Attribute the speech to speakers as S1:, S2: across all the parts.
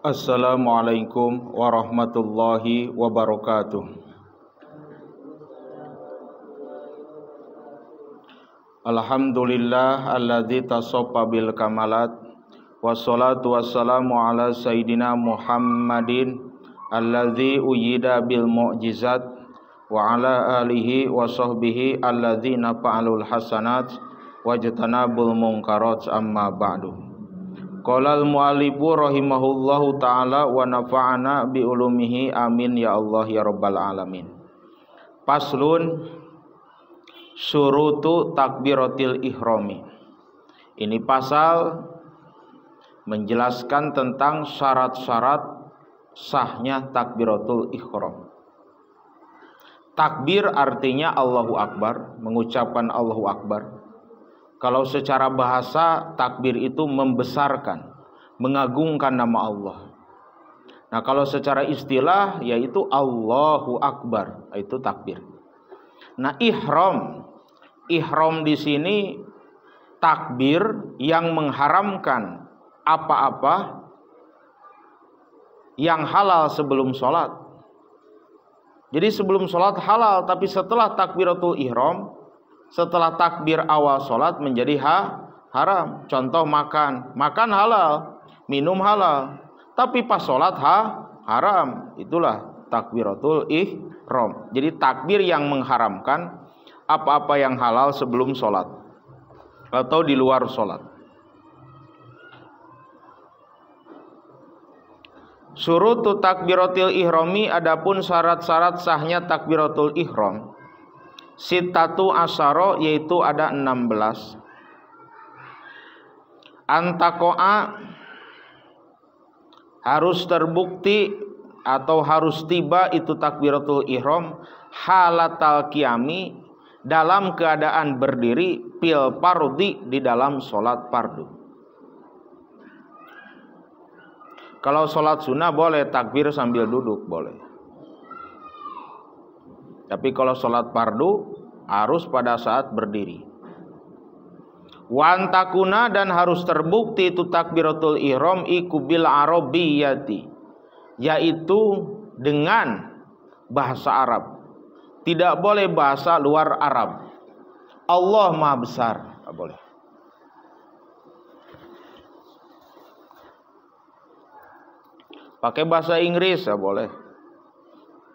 S1: Assalamualaikum warahmatullahi wabarakatuh. Alhamdulillah alladzi tasaffa bil kamalat wassalatu wassalamu ala sayyidina Muhammadin alladzi uyyida bil mu'jizat wa ala alihi wa sahbihi alladzina fa'alul hasanat wajtanabul munkarat amma ba'du. Qala al-mu'allifu rahimahullahu ta'ala wa nafa'ana bi ulumihi amin ya Allah ya rabbal alamin. Paslun syurutu takbiratil ihrami. Ini pasal menjelaskan tentang syarat-syarat sahnya takbiratul ihram. Takbir artinya Allahu Akbar, mengucapkan Allahu Akbar. Kalau secara bahasa takbir itu membesarkan, mengagungkan nama Allah. Nah, kalau secara istilah yaitu Allahu Akbar, itu takbir. Nah, ihram di sini takbir yang mengharamkan apa-apa yang halal sebelum sholat. Jadi sebelum sholat halal, tapi setelah takbiratul ihram, setelah takbir awal sholat menjadi haram. Contoh makan halal, minum halal, tapi pas sholat haram. Itulah takbiratul ihram. Jadi takbir yang mengharamkan apa-apa yang halal sebelum sholat atau di luar sholat. Syurutu takbiratul ihrami, adapun syarat-syarat sahnya takbiratul ihram. Sittatu asyara, yaitu ada 16. Antakoa, harus terbukti atau harus tiba itu takbiratul ihram halatal qiyami, dalam keadaan berdiri, fil fardhi, di dalam sholat fardu. Kalau sholat sunnah boleh takbir sambil duduk, boleh. Tapi kalau sholat fardu harus pada saat berdiri. Wan takuna, dan harus terbukti itu takbiratul ihram iku bil arabiyyati, yaitu dengan bahasa Arab. Tidak boleh bahasa luar Arab. Allah Maha Besar, tidak boleh. Pakai bahasa Inggris tidak boleh.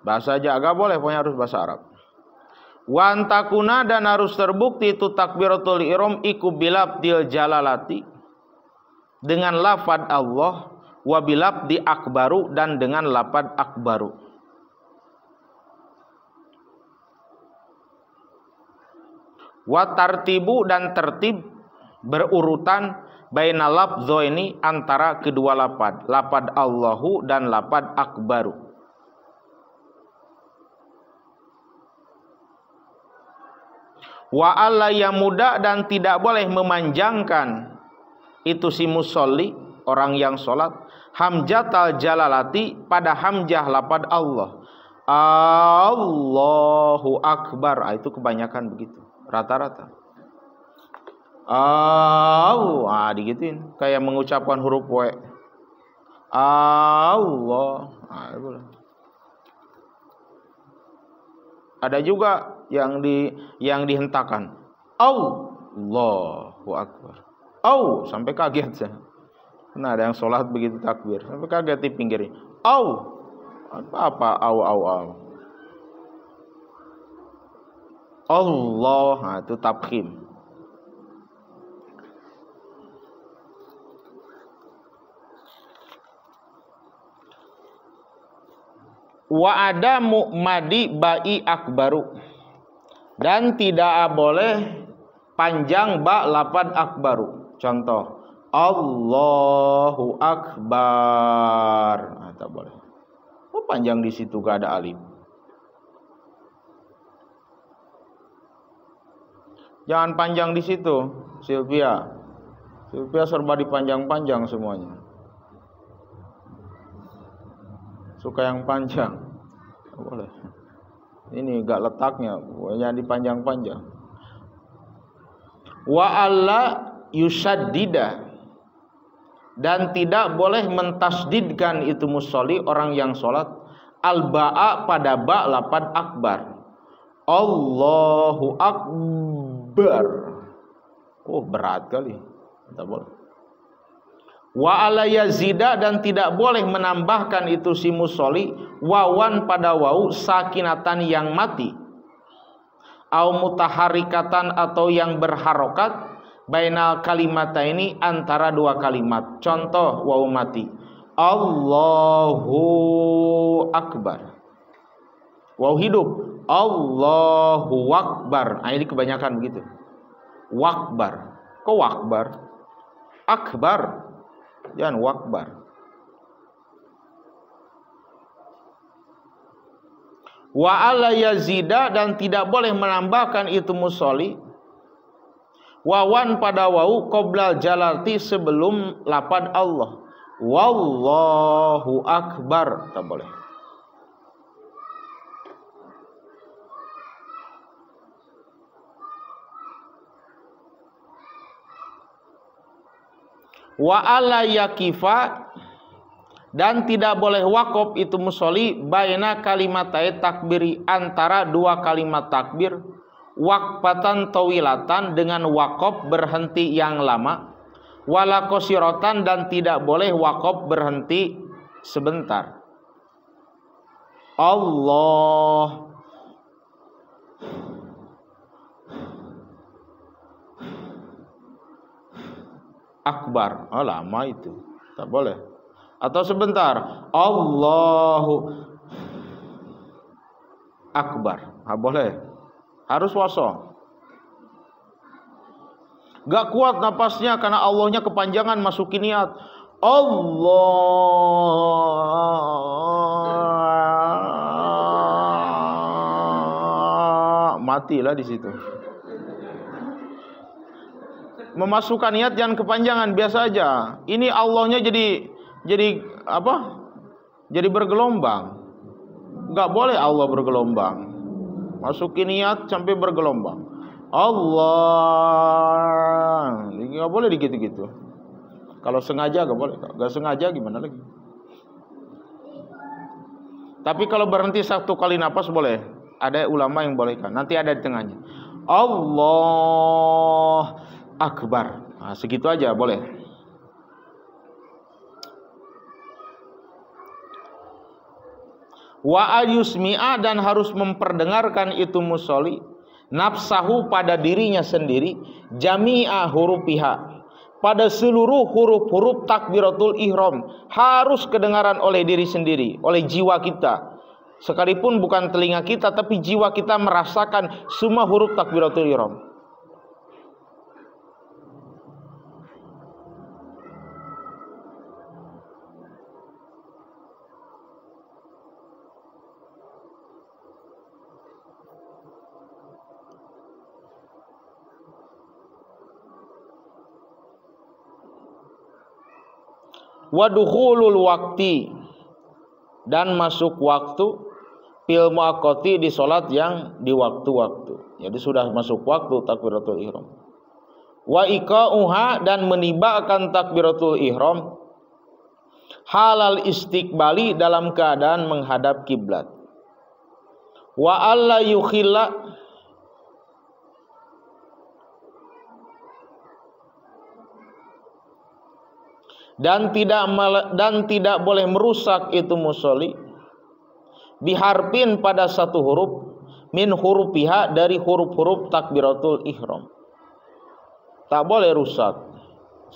S1: Bahasa Jaga boleh, pokoknya harus bahasa Arab. Wan takuna, dan harus terbukti itu takbiratul ihram iku bilabdil jalalati, dengan lafad Allah, wa bilabdi akbaru, dan dengan lafad akbaru. Wa tartibu, dan tertib berurutan baina lafdzaini, antara kedua lafad Allahu dan lafad akbaru. Wa alla yamuda, dan tidak boleh memanjangkan itu si musolli, orang yang sholat, hamjatal jalalati, pada hamjah lapad Allah. Allahu Akbar, itu kebanyakan begitu, rata-rata. Digituin, kayak mengucapkan huruf W. Allah. Ada juga yang dihentakan. Allahu Akbar. Sampai kaget saya. Nah, ada yang sholat begitu takbir, sampai kaget di pinggirnya. Apa? Allah, itu tafkhim. Wa ada mu'madi ba'i akbaru, dan tidak boleh panjang ba lapad akbaru. Contoh Allahu Akbar, tak boleh. Panjang di situ, gak ada alif. Jangan panjang di situ, Sylvia serba dipanjang-panjang semuanya. Suka yang panjang, boleh. Ini gak letaknya, jangan dipanjang-panjang. Wa alla yusaddida, dan tidak boleh mentasdidkan itu musolli orang yang sholat al-ba'a pada ba lapad akbar. Allahu akbar. Oh, berat kali. Tidak boleh. Wa ala yazida, dan tidak boleh menambahkan itu si musolli wawan pada wau sakinatan yang mati, au mutaharikatan atau yang berharokat, bainal kalimata ini antara dua kalimat. Contoh wau mati, Allahu akbar. Wau hidup, Allahu akbar. Nah, ini kebanyakan begitu. Wakbar. Kok wakbar? Akbar. Jangan wakbar. Wa ala yazida, dan tidak boleh menambahkan itu musolli wawan pada wau qoblal jalalti sebelum lapad Allah. Wallahu akbar. Tak boleh. Wa ala yakifa, dan tidak boleh wakaf itu musolli baina kalimatai takbiri antara dua kalimat takbir waqfatan tawilatan dengan wakaf berhenti yang lama, wala qasirotan, dan tidak boleh wakaf berhenti sebentar. Allah akbar. Oh, lama itu. Tak boleh. Atau sebentar. Allahu akbar. Tak boleh. Harus wasol. Gak kuat napasnya karena Allahnya kepanjangan, masukin niat. Allah. Matilah di situ. Memasukkan niat jangan kepanjangan, biasa aja. Ini Allahnya jadi apa? Jadi bergelombang. Enggak boleh Allah bergelombang. Masukin niat sampai bergelombang. Allah. Enggak boleh gitu-gitu. Kalau sengaja enggak boleh. Enggak sengaja gimana lagi? Tapi kalau berhenti satu kali napas boleh. Ada ulama yang bolehkan. Nanti ada di tengahnya. Allah akbar. Nah, segitu aja boleh. Wa ayusmi'a, dan harus memperdengarkan itu musolli nafsahu pada dirinya sendiri, jami'a hurufiha, pada seluruh huruf-huruf takbiratul ihram, harus kedengaran oleh diri sendiri, oleh jiwa kita. Sekalipun bukan telinga kita, tapi jiwa kita merasakan semua huruf takbiratul ihram. Wadukhulul wakti, dan masuk waktu fil muaqqati, di salat yang di waktu-waktu. Jadi sudah masuk waktu takbiratul ihram. Wa iqa'uha, dan menibakan takbiratul ihram halal istiqbali, dalam keadaan menghadap kiblat. Wa alla yukhilla, dan tidak boleh merusak itu musolli biharpin, pada satu huruf min hurufiha, dari huruf-huruf takbiratul ihram. Tak boleh rusak,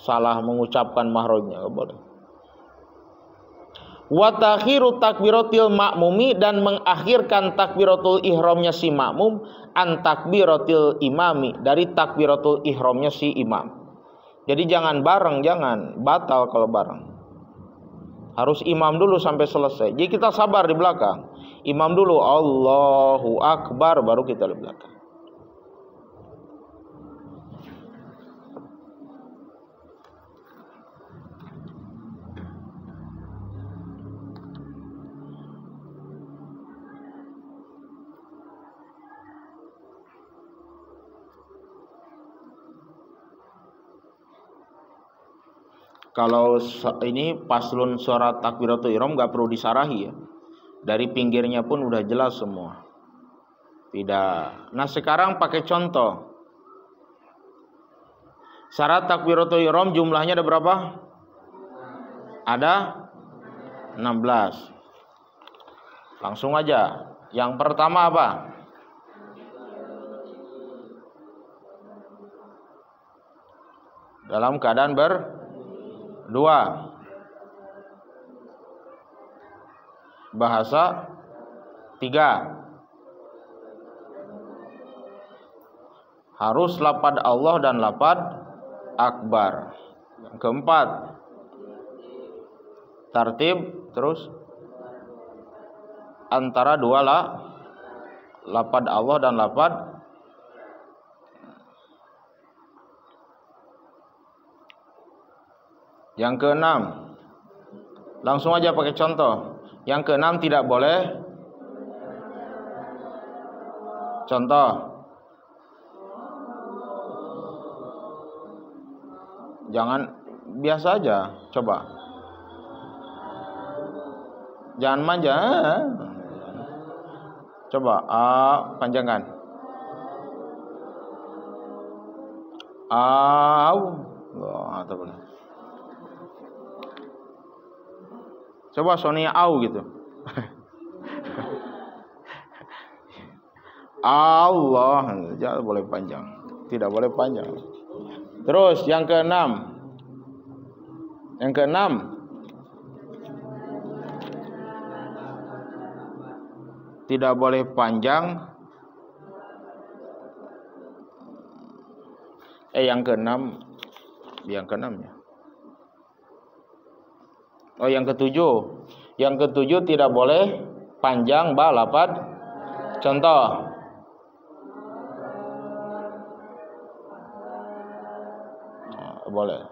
S1: salah mengucapkan mahrojnya, tak boleh. Wa takhiru takbiratil ma'mumi, dan mengakhirkan takbiratul ihramnya si makmum an takbiratil imami, dari takbiratul ihramnya si imam. Jadi jangan bareng, jangan batal kalau bareng. Harus imam dulu sampai selesai. Jadi kita sabar di belakang. Imam dulu Allahu akbar, baru kita di belakang. Kalau ini paslon suara takbiratul ihram nggak perlu disarahi ya. Dari pinggirnya pun udah jelas semua. Tidak. Nah sekarang pakai contoh. Syarat takbiratul ihram jumlahnya ada berapa? Ada 16. Langsung aja. Yang pertama apa? Dalam keadaan berdua. Bahasa 3. Harus lafaz Allah dan lafaz akbar. Yang keempat, tartib terus antara dua lafaz Allah dan lafaz yang keenam. Langsung aja pakai contoh. Yang keenam tidak boleh contoh. Jangan biasa aja, coba. Jangan manja. Coba panjangkan. Atau boleh. Coba Sonia gitu. Allah, jangan boleh panjang. Tidak boleh panjang. Terus yang keenam. Yang keenam. Tidak boleh panjang. Yang keenam. Yang keenamnya. Oh, yang ketujuh. Yang ketujuh tidak boleh panjang lafaz contoh. Boleh.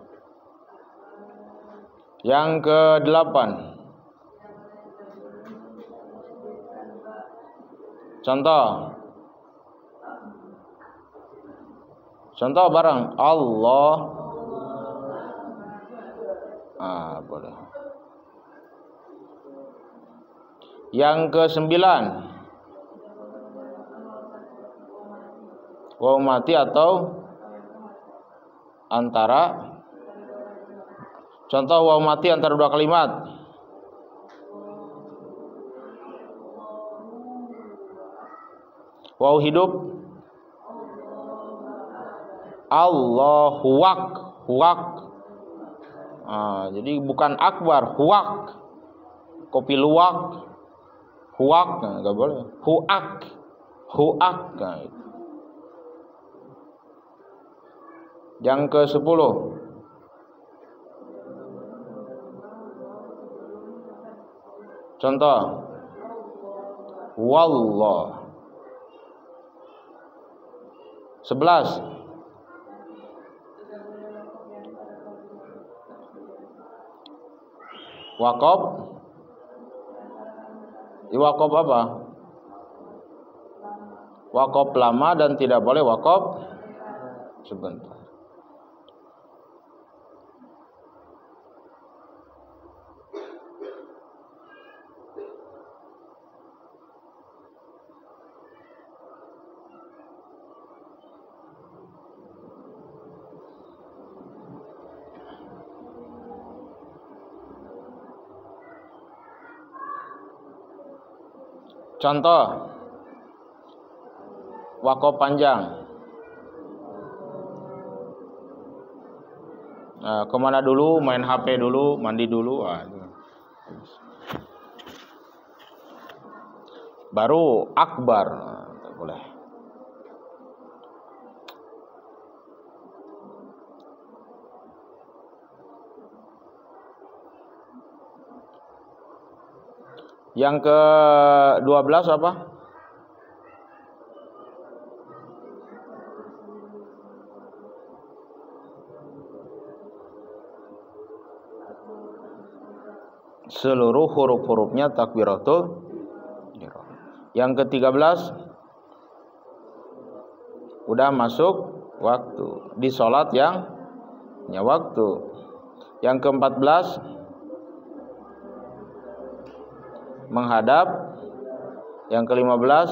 S1: Yang ke-8. Contoh. Contoh bareng Allah. Boleh. Yang ke-9. Waw mati atau antara. Contoh waw mati antara dua kalimat. Waw hidup. Allahu huwak. Jadi bukan akbar, huwak. Kopi luwak. Huwak, enggak boleh. Huak. Nah, itu. Yang ke-10. Contoh. Wallah. 11. Waqaf. Waqaf apa? Waqaf lama dan tidak boleh waqaf sebentar. Contoh waqaf panjang. Kemana dulu? Main HP dulu, mandi dulu. Baru akbar. Boleh. Yang ke-12 apa? Seluruh huruf-hurufnya takbiratul ihram. Yang ke-13 udah masuk waktu di sholat yang waktu. Yang ke-14 menghadap. Yang ke-15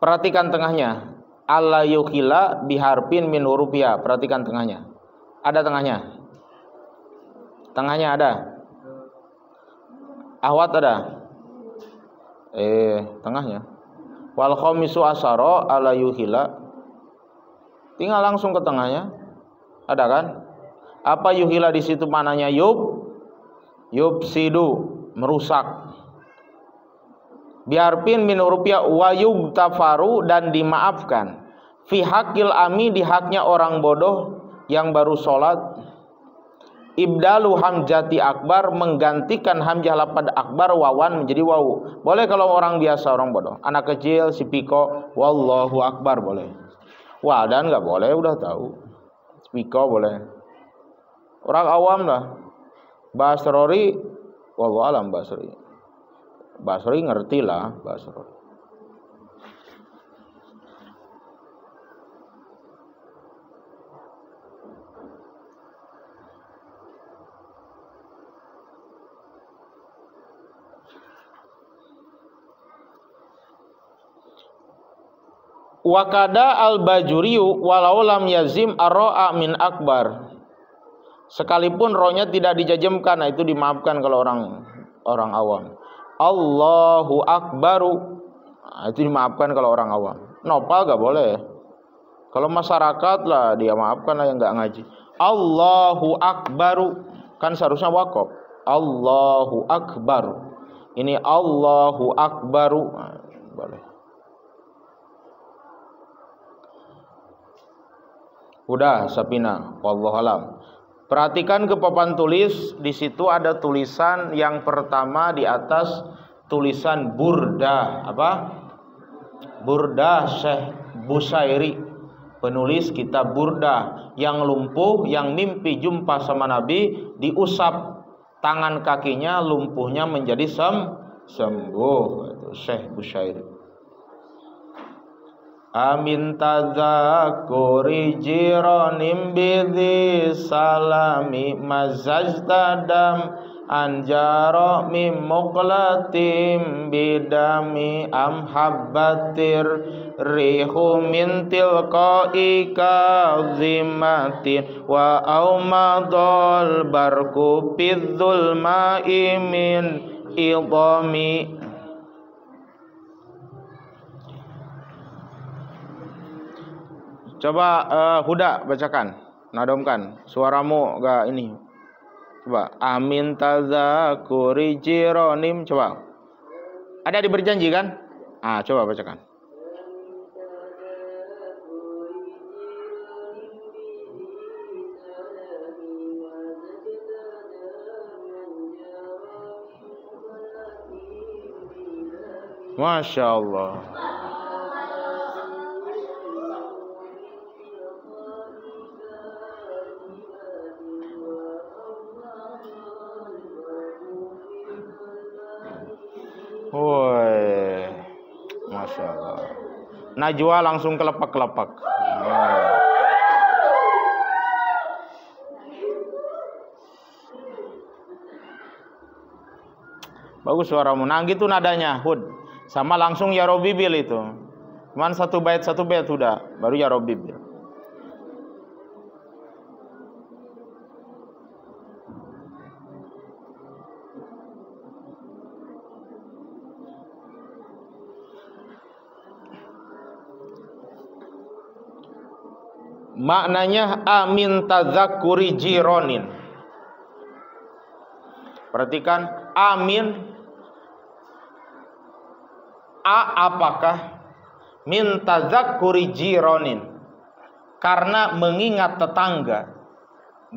S1: perhatikan tengahnya. Alla yukhila biharpin min hurufia. Perhatikan tengahnya. Ada tengahnya. Tengahnya ada. Ahwat ada. Tengahnya. Wal khamisu asyara alla yukhila. Tinggal langsung ke tengahnya. Ada kan? Apa yukhila di situ mananya? Yubsidu, merusak. Biarpin min hurufia wa yugtafaru, dan dimaafkan. Fi hakil ami, di haknya orang bodoh yang baru sholat. Ibdalu hamjati akbar, menggantikan hamzah lapad akbar wawan menjadi wawu. Boleh kalau orang biasa, orang bodoh. Anak kecil, si piko, wallahu akbar boleh. Wadan nggak boleh, udah tahu. Piko boleh. Orang awam lah. Basrori, wallahu alam Basri. Basri ngerti lah Basri. Wakada al-bajuriyu walau lam yazim ar-ro'a min akbar. Sekalipun rohnya tidak dijajemkan, nah itu dimaafkan kalau orang awam. Allahu akbaru, nah, itu dimaafkan kalau orang awam. Nopal gak boleh. Kalau masyarakat lah dia maafkan lah yang nggak ngaji. Allahu akbaru, kan seharusnya wakaf. Allahu akbaru. Ini Allahu akbaru, nah, boleh. Udah, Sapina, wallahu alam. Perhatikan ke papan tulis, di situ ada tulisan yang pertama di atas tulisan Burdah, apa? Burdah Syekh Busairi, penulis kitab Burdah, yang lumpuh, yang mimpi jumpa sama Nabi, diusap tangan kakinya, lumpuhnya menjadi sembuh. Itu Syekh Busairi. Amin tazakuri jironim bidhi salami mazajdadam anjaro mim muqlatim bidami am habbatir rihu min tilqai kazimatin wa aumadol barku pidzul ma'imin idami. Coba Huda bacakan, nadomkan suaramu gak ini. Coba amin tazakuri jironim, coba. Ada di berjanji kan? Coba bacakan. Masya Allah. Woi, Masya Allah. Najwa langsung kelepak-kelepak. Bagus suaramu. Nah gitu nadanya, Hud. Sama langsung ya Robibil itu. Cuman satu bait sudah, baru ya Robibil. Maknanya amin tazakuri jironin. Perhatikan, amin. Apakah min tazakuri jironin, karena mengingat tetangga.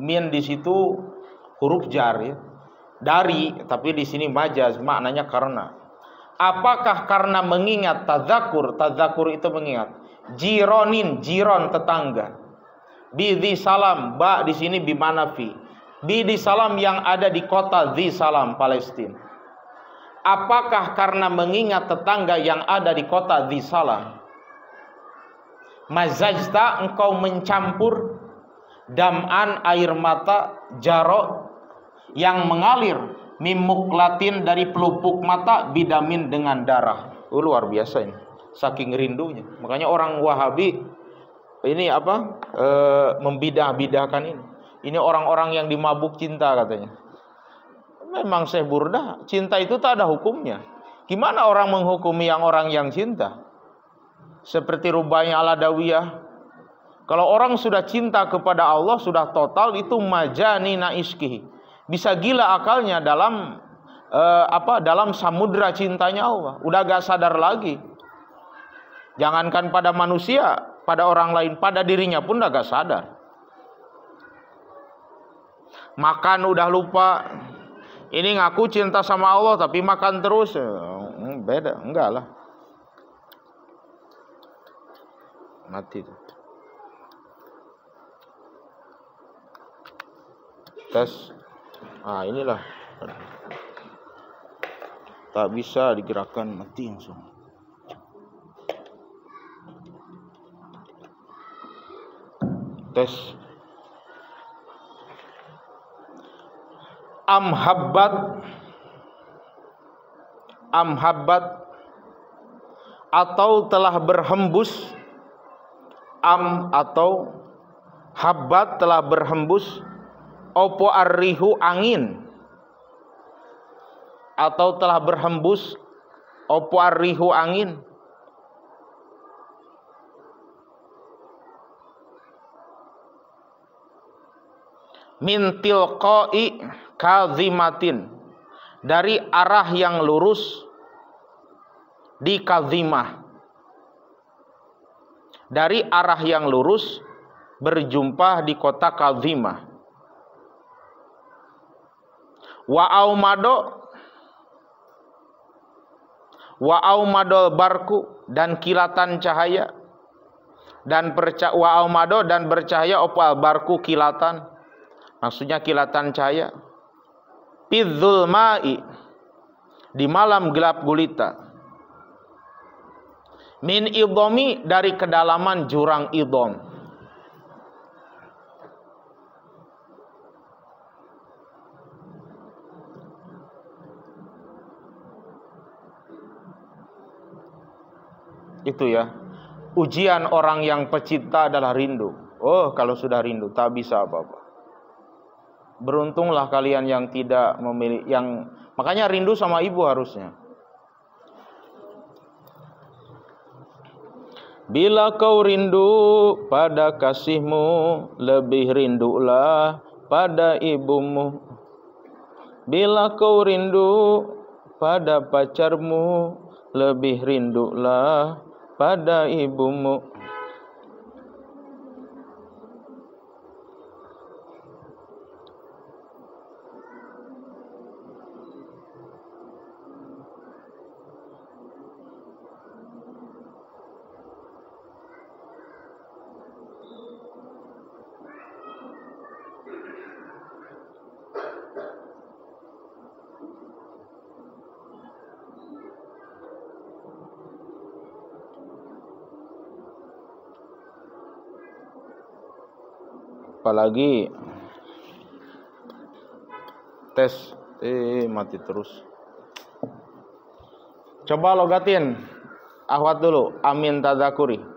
S1: Min di situ huruf jar ya. Dari, tapi di sini majaz, maknanya karena. Apakah karena mengingat tazakur? Tazakur itu mengingat. Jironin, jiron tetangga. Bidhi salam, ba di sini bimana fi. Bidhi salam yang ada di kota Dhi Salam, Palestina. Apakah karena mengingat tetangga yang ada di kota Dhisalam, mazajta, engkau mencampur dam'an, air mata, jaro, yang mengalir, mimuklatin, dari pelupuk mata, bidamin, dengan darah. Luar biasa ini, saking rindunya. Makanya orang Wahabi ini membidah-bidahkan ini. Ini orang-orang yang dimabuk cinta katanya. Memang Syekh Burdah, cinta itu tak ada hukumnya. Gimana orang menghukumi orang yang cinta? Seperti Rubaiyah Al-Adawiyah. Kalau orang sudah cinta kepada Allah, sudah total, itu majanina iskihi. Bisa gila akalnya dalam dalam samudra cintanya Allah. Udah gak sadar lagi. Jangankan pada manusia, pada orang lain, pada dirinya pun udah gak sadar. Makan udah lupa. Ini ngaku cinta sama Allah tapi makan terus. Beda, enggak lah. Mati tuh. Tes. Inilah. Tak bisa digerakkan, mati langsung. Tes. Amhabbat atau telah berhembus, atau habbat telah berhembus, opo arrihu, angin, atau telah berhembus opo arrihu, angin, min tilqai kazimatin, dari arah yang lurus di kazimah, dari arah yang lurus berjumpa di kota kazimah. Wa aumadol barku, dan kilatan cahaya, dan bercahaya opal barku, kilatan, maksudnya kilatan cahaya, fidzul ma'i, di malam gelap gulita, min idhomi, dari kedalaman jurang idhom. Itu ya, ujian orang yang pecinta adalah rindu. Kalau sudah rindu tak bisa apa-apa. Beruntunglah kalian yang tidak memilih, makanya rindu sama ibu harusnya. Bila kau rindu pada kasihmu, lebih rindulah pada ibumu. Bila kau rindu pada pacarmu, lebih rindulah pada ibumu. Apalagi tes mati terus. Coba logatin Ahwat dulu, amin tadzakuri.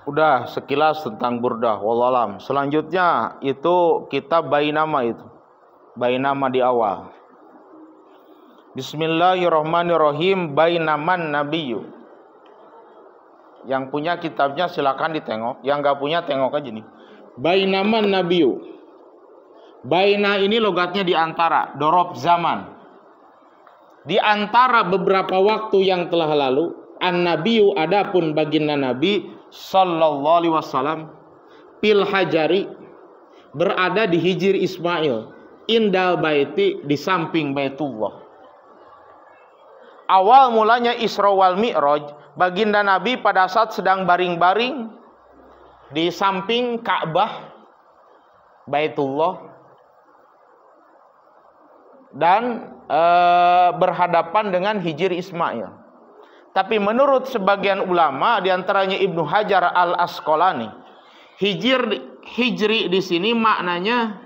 S1: Udah sekilas tentang burdah, wallahualam. Selanjutnya itu kitab Bainama, itu Bainama di awal. Bismillahirrahmanirrahim. Bainaman nabiyyu. Yang punya kitabnya silakan ditengok, yang enggak punya tengok aja nih. Bainaman nabiyyu. Baina ini logatnya di antara, dorob zaman. Di antara beberapa waktu yang telah lalu, an-nabiyyu adapun baginda Nabi sallallahu alaihi wasallam fil hajari berada di Hijr Ismail, indal baiti di samping Baitullah. Awal mulanya Isra wal Mi'raj, baginda Nabi pada saat sedang baring-baring di samping Ka'bah Baitullah dan berhadapan dengan Hijr Ismail. Tapi menurut sebagian ulama, diantaranya Ibnu Hajar al-Asqalani, hijri di sini maknanya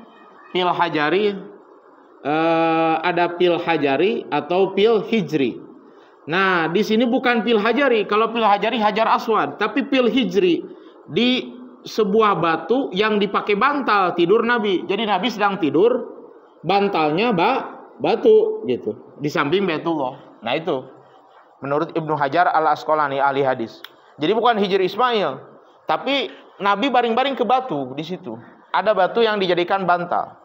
S1: pil hajari, ada pil hajari atau pil hijri. Nah, di sini bukan pil hajari. Kalau pil hajari hajar aswad, tapi pil hijri di sebuah batu yang dipakai bantal tidur Nabi. Jadi Nabi sedang tidur, bantalnya batu gitu di samping Baitullah. Nah, itu menurut Ibnu Hajar al-Asqalani ahli hadis. Jadi bukan Hijr Ismail, tapi Nabi baring-baring ke batu di situ. Ada batu yang dijadikan bantal.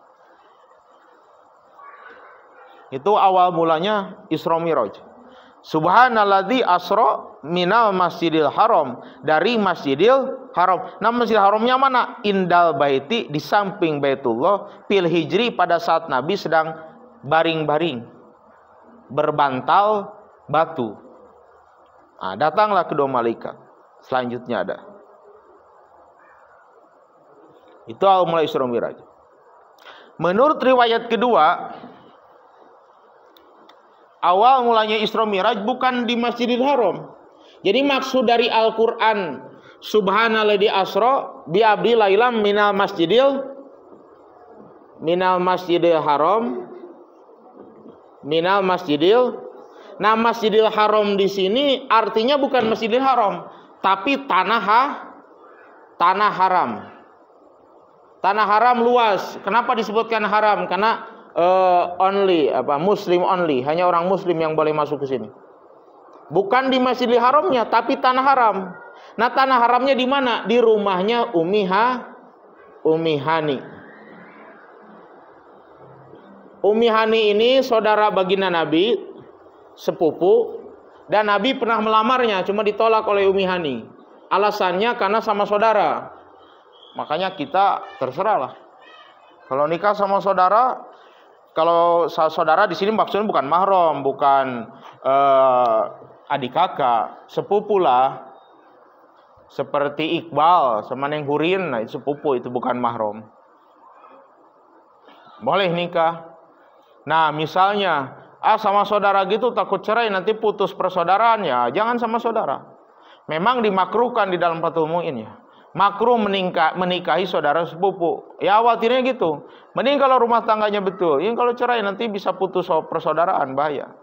S1: Itu awal mulanya Isra Mi'raj. Subhanalladzi asra minal masjidil haram, dari Masjidil Haram. Nah, Masjidil Haramnya mana? Indal baiti, di samping Baitullah, fil hijri pada saat Nabi sedang baring-baring berbantal batu. Nah, datanglah kedua malaikat. Selanjutnya ada. Itu awal mulai Isra Mi'raj. Menurut riwayat kedua, awal mulanya Isra Mi'raj bukan di Masjidil Haram. Jadi maksud dari Al-Qur'an, subhanalladzi asra bi abdi lailam minal masjidil haram minal masjidil. Nah, Masjidil Haram di sini artinya bukan Masjidil Haram, tapi tanah haram. Tanah haram luas. Kenapa disebutkan haram? Karena Muslim only, hanya orang Muslim yang boleh masuk ke sini. Bukan di Masjidil Haramnya, tapi tanah haram. Nah, tanah haramnya di mana? Di rumahnya Ummi Hani. Ummi Hani ini saudara baginda Nabi, sepupu, dan Nabi pernah melamarnya, cuma ditolak oleh Ummi Hani. Alasannya karena sama saudara. Makanya kita terserahlah. Kalau nikah sama saudara, kalau saudara di sini maksudnya bukan mahram, bukan adik kakak, sepupu lah. Seperti Iqbal sama Neng Hurin, nah itu sepupu, itu bukan mahram. Boleh nikah. Nah, misalnya sama saudara gitu takut cerai nanti putus persaudaraannya, jangan sama saudara. Memang dimakruhkan di dalam Fathul Mu'in ya. Makruh menikahi saudara sepupu. Ya khawatirnya gitu. Mending kalau rumah tangganya betul. Ini kalau cerai nanti bisa putus persaudaraan, bahaya.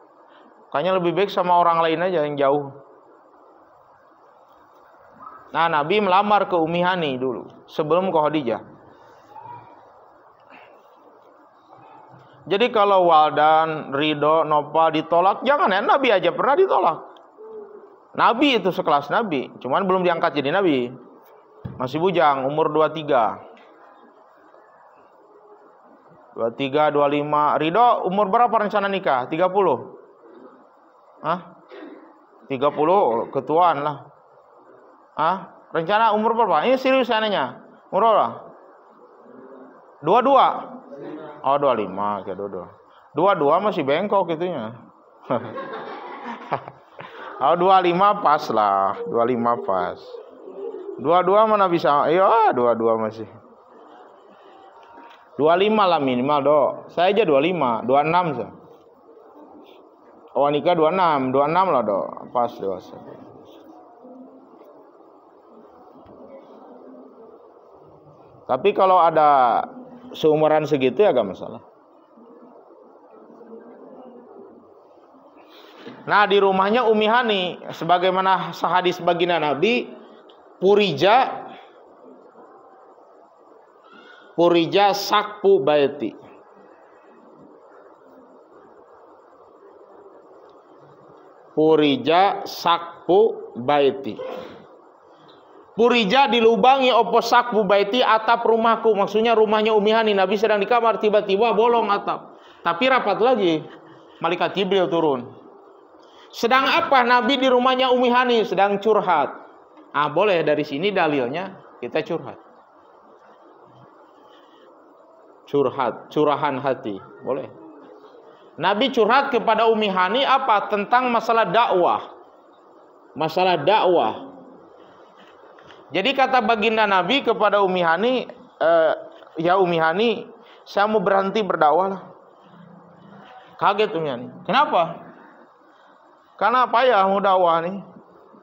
S1: Makanya lebih baik sama orang lain aja yang jauh. Nah, Nabi melamar ke Ummi Hani dulu sebelum ke Khadijah. Jadi kalau Waldan, Ridho, Nopal ditolak, jangan ya. Nabi aja pernah ditolak. Nabi itu sekelas Nabi, cuman belum diangkat jadi Nabi. Masih bujang, umur 23. 23, 25. Ridho umur berapa rencana nikah? 30? Hah? 30 ketuaan lah. Hah? Rencana umur berapa? Ini serius saya nanya. Umur berapa? 22? Oh, 25, kayak 22 masih bengkok itunya. Oh, 25 pas lah, 25 pas. 22 mana bisa? Iya, 22 masih. 25 lah minimal, Dok. Saya aja 25, 26 sih. Oh, nikah 26 lah, Dok. Pas dewasa. Tapi kalau ada seumuran segitu ya agak masalah. Nah, di rumahnya Ummi Hani, sebagaimana sahadis baginda Nabi, Purija sakpu baiti. Purija sakpu baiti. Purija dilubangi opo sakpu baiti, atap rumahku. Maksudnya rumahnya Ummi Hani. Nabi sedang di kamar, tiba-tiba bolong atap. Tapi rapat lagi. Malaikat Jibril turun. Sedang apa Nabi di rumahnya Ummi Hani? Sedang curhat. Boleh dari sini dalilnya kita curhat. Curahan hati. Boleh. Nabi curhat kepada Ummi Hani apa? Tentang masalah dakwah. Masalah dakwah. Jadi kata baginda Nabi kepada Ummi Hani, ya Ummi Hani, saya mau berhenti berdakwah lah. Kaget Ummi Hani. Kenapa? Karena apa ya mau dakwah nih?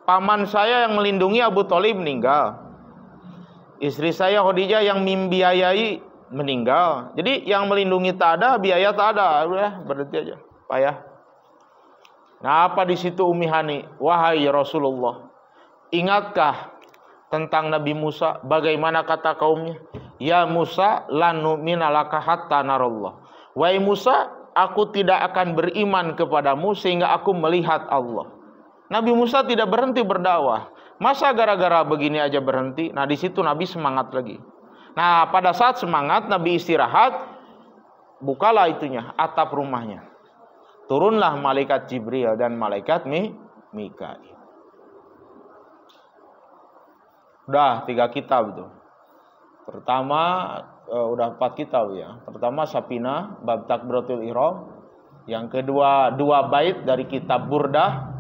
S1: Paman saya yang melindungi Abu Thalib meninggal. Istri saya Khadijah yang membiayai meninggal. Jadi yang melindungi tak ada, biaya tak ada. Udah, berhenti aja. Payah. Nah, apa di situ Ummi Hani? Wahai Rasulullah, ingatkah tentang Nabi Musa? Bagaimana kata kaumnya? Ya Musa, lan nu'mina laka hatta narallah. Wahai Musa, aku tidak akan beriman kepadamu sehingga aku melihat Allah. Nabi Musa tidak berhenti berdakwah. Masa gara-gara begini aja berhenti? Nah, di situ Nabi semangat lagi. Nah, pada saat semangat Nabi istirahat, bukalah itunya, atap rumahnya. Turunlah malaikat Jibril dan malaikat Mikail. Udah 3 kitab itu. Pertama udah 4 kitab ya. Pertama Safinah bab takbiratul ihram. Yang kedua 2 bait dari kitab Burdah.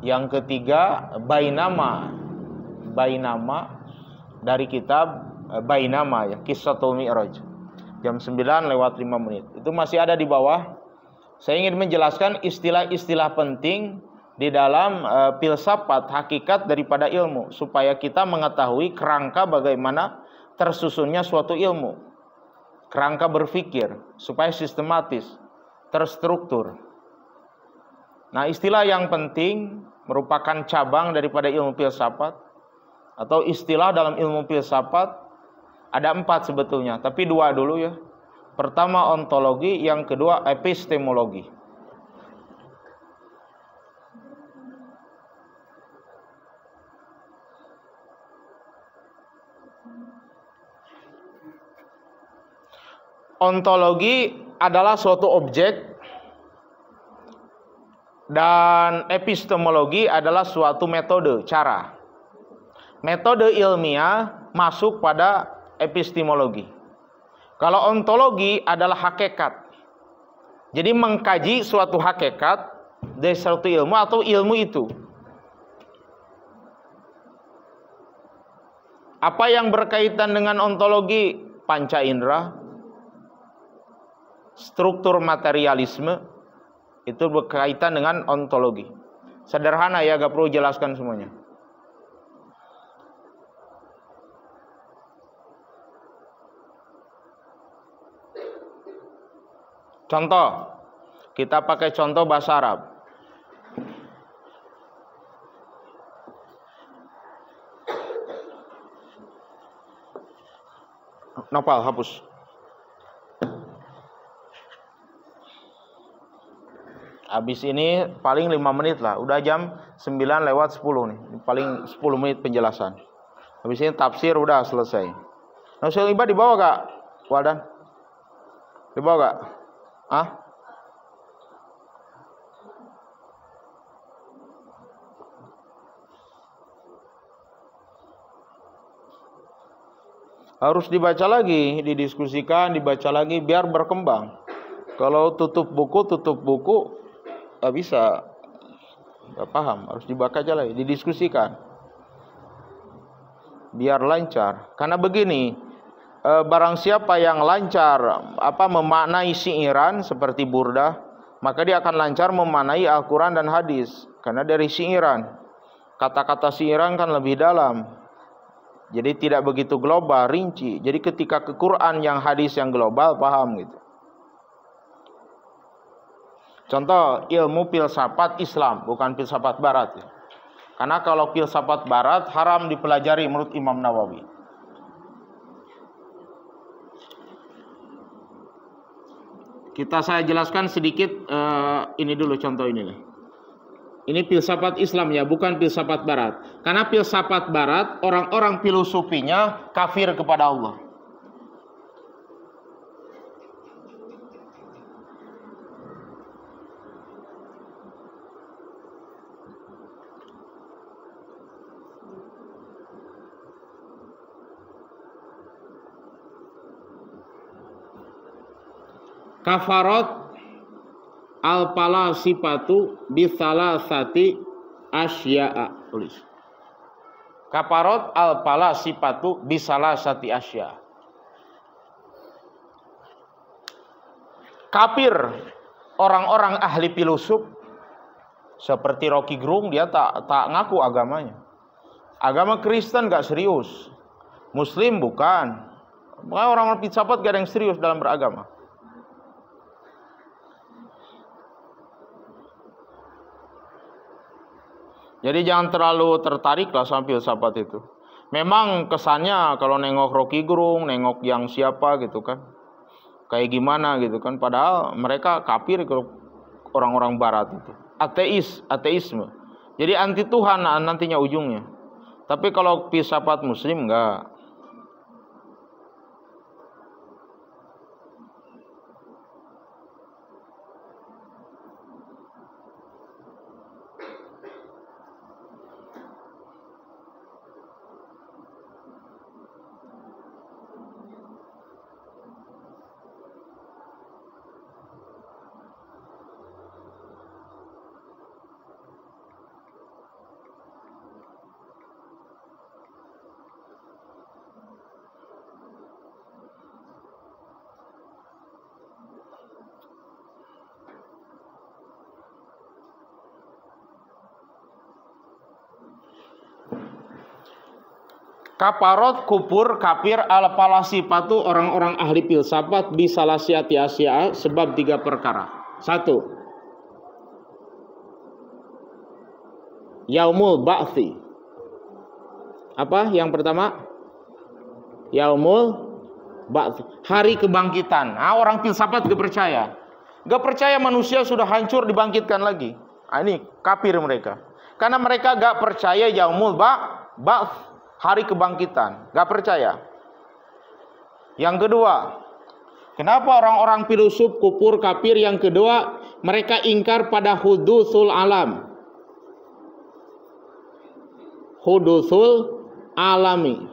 S1: Yang ketiga Bainama dari kitab Bainama ya, Qissatul Mi'raj. Jam 9:05. Itu masih ada di bawah. Saya ingin menjelaskan istilah-istilah penting di dalam filsafat hakikat daripada ilmu supaya kita mengetahui kerangka bagaimana tersusunnya suatu ilmu. Kerangka berpikir supaya sistematis, terstruktur. Nah, istilah yang penting merupakan cabang daripada ilmu filsafat atau istilah dalam ilmu filsafat. Ada 4 sebetulnya, tapi 2 dulu ya. Pertama ontologi, yang kedua epistemologi. Ontologi adalah suatu objek dan epistemologi adalah suatu metode, cara. Metode ilmiah masuk pada epistemologi. Kalau ontologi adalah hakikat. Jadi mengkaji suatu hakikat dari suatu ilmu atau ilmu itu. Apa yang berkaitan dengan ontologi? Panca indera, struktur materialisme, itu berkaitan dengan ontologi. Sederhana ya, gak perlu jelaskan semuanya. Contoh, kita pakai contoh bahasa Arab. Nopal, hapus. Habis ini paling 5 menit lah. Udah jam 9:10 nih. Paling 10 menit penjelasan. Habis ini tafsir udah selesai. Nusul Iba dibawa gak? Waldan? Dibawa gak? Harus dibaca lagi, didiskusikan, dibaca lagi biar berkembang. Kalau tutup buku gak bisa, gak paham. Harus dibaca aja lagi, didiskusikan biar lancar. Karena begini, barang siapa yang lancar memaknai syiiran seperti Burdah, maka dia akan lancar memaknai Al-Quran dan hadis. Karena dari syiiran, kata-kata syiiran kan lebih dalam, jadi tidak begitu global, rinci. Jadi ketika ke Quran yang hadis yang global, paham gitu. Contoh ilmu filsafat Islam, bukan filsafat Barat ya. Karena kalau filsafat Barat haram dipelajari menurut Imam Nawawi. Saya jelaskan sedikit ini dulu, contoh ini nih. Ini filsafat Islam ya, bukan filsafat Barat. Karena filsafat Barat, orang-orang filosofinya kafir kepada Allah. Kafarot al-falasifatu bisalasati asya'a. Tulis. Kafarot al-falasifatu bisalasati asya'. Kafir orang-orang ahli filosof seperti Rocky Gerung, dia tak ngaku agamanya. Agama Kristen gak serius. Muslim bukan. Orang-orang filsafat gak ada yang serius dalam beragama. Jadi jangan terlalu tertarik lah sama filsafat itu. Memang kesannya kalau nengok Rocky Gerung, nengok yang siapa gitu kan, kayak gimana gitu kan. Padahal mereka kafir ke orang-orang Barat itu. Ateisme. Jadi anti Tuhan nantinya ujungnya. Tapi kalau filsafat Muslim enggak. Kaparot kupur kafir al falasifatu orang-orang ahli filsafat bisalasiati asya sebab 3 perkara. 1. Yaumul ba'tsi. Apa yang pertama? Yaumul ba'tsi, hari kebangkitan. Orang filsafat gak percaya. Gak percaya manusia sudah hancur dibangkitkan lagi. Ini kafir mereka. Karena mereka gak percaya yaumul ba'tsi, hari kebangkitan, gak percaya. Yang kedua, kenapa orang-orang filosof kufur kafir? Yang kedua, mereka ingkar pada hudusul alam, hudusul alami,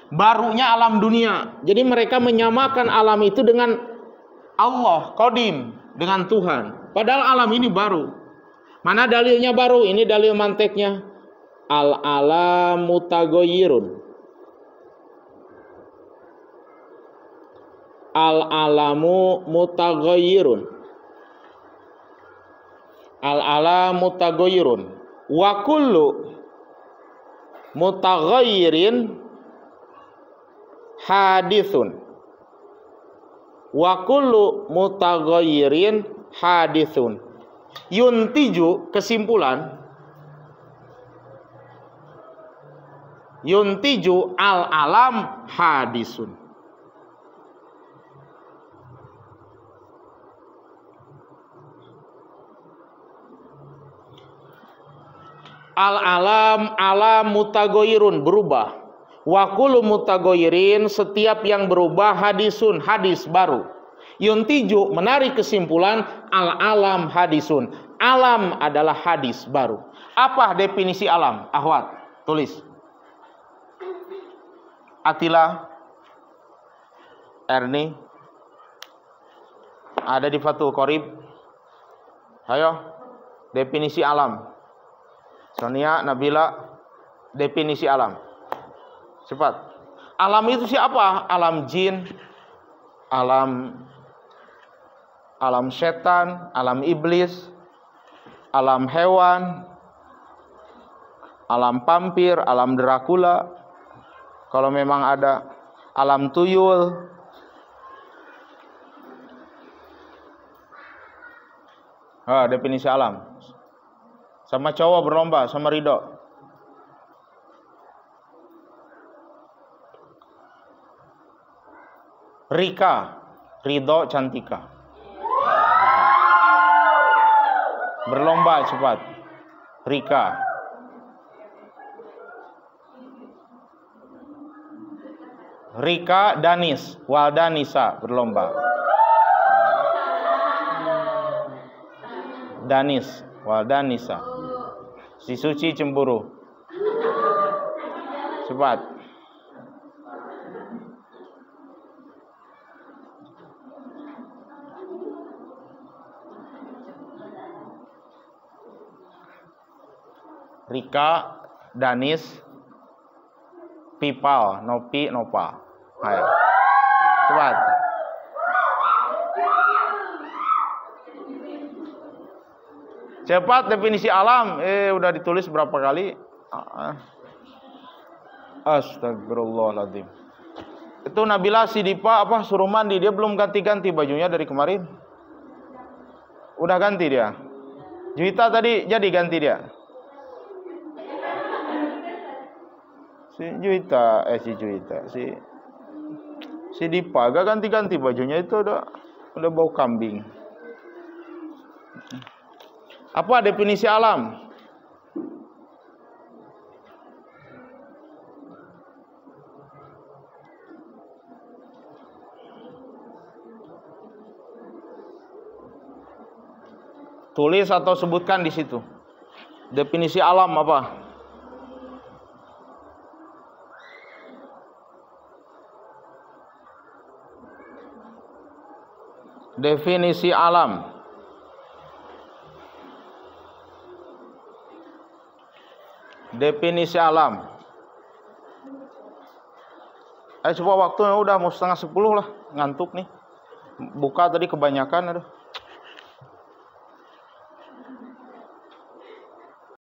S1: barunya alam dunia. Jadi mereka menyamakan alam itu dengan Allah, qadim, dengan Tuhan. Padahal alam ini baru. Mana dalilnya baru? Ini dalil manteknya. Al-alam mutagoyirun. Al-alamu mutagoyirun. Al-alam mutagoyirun. Wa kullu mutagoyirin hadithun. Wa kullu mutagoyirin hadithun. Yuntiju, kesimpulan. Yuntiju al-alam hadisun. Al-alam alam mutagoyirun, berubah. Wa kullu mutagoyirin, setiap yang berubah, hadisun, hadis baru. Yuntiju, menarik kesimpulan, al-alam hadisun. Alam adalah hadis baru. Apa definisi alam? Ahwat, tulis. Atila, Erni, ada di Fathul Qorib. Ayo, definisi alam. Sonia, Nabila, definisi alam. Cepat. Alam itu siapa? Alam jin, alam setan, alam iblis, alam hewan, alam vampir, alam Dracula. Kalau memang ada alam tuyul. Definisi alam. Sama cowok berlomba, sama Ridho. Rika, Ridho, Cantika. Berlomba cepat. Rika. Rika, Danis, Walda, Nisa berlomba. Danis, Walda, Nisa. Si Suci cemburu. Cepat. Rika, Danis, Pipal, Nopi, Nopa. Ayo. Cepat. Cepat definisi alam. Udah ditulis berapa kali? Astagfirullahaladzim. Itu Nabila si Dipa suruh mandi, dia belum ganti-ganti bajunya dari kemarin. Udah ganti dia. Juwita tadi jadi ganti dia. Si Dipa gak ganti-ganti bajunya, itu udah bau kambing. Apa definisi alam? Tulis atau sebutkan di situ. Definisi alam apa? Definisi alam. Definisi alam. Coba waktunya udah mau 9:30 lah, ngantuk nih. Buka tadi kebanyakan, aduh.